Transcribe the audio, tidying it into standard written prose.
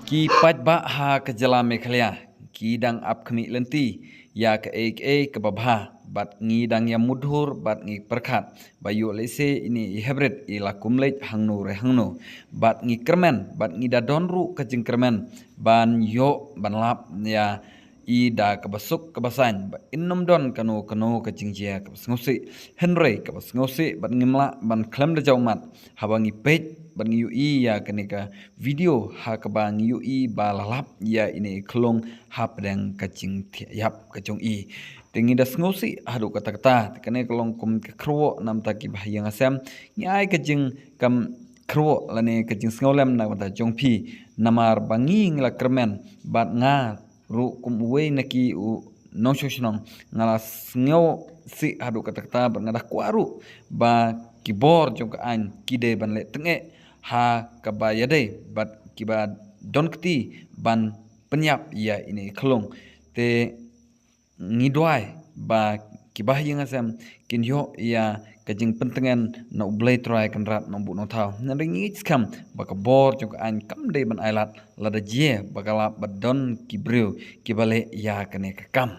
Ki paj ba ha ke jela mekhlaya ki dang ap khmi lenti ya ke babha bat ngi dang ya mudhur bat ngi perkhat ba yu lese ini I hybrid I la kumlej hangno re hangno bat ngi kermen bat ngi da donru ke jing kermen ban yo ban lap ya I da kabasuk kabasan ba innum don kano ke jingjia kabasngosi henry kabasngosi bat ngimla ban klem da jaumat habangi pej ban ngi UI ya kenika video ha kabang UI ba lalap ya ini klong ha pedang kacing yap kacung I tingi da sngosi hadu kata-kata kene kelong kum ke kro nam taki bahayang asam nyai kacing kam kro lane kacing snolem na kata jongpi namar bangi ngla kermen bat nga ru kum uwe naki u nong ngala sngo si hadu kata-kata bat ngada kwaru ba kibor jong ka an kide ban le tenge ha kabayade bat kiba donkti ban penyap ya ini kelong te ngidwai ba kibah yang asam kinyo ya kajing pentengan na ublay try kan rat na bu no thau na ringi skam ba ka bor jong an kam de ban ailat lada je bakala badon kibreu kibale ya kane ka kam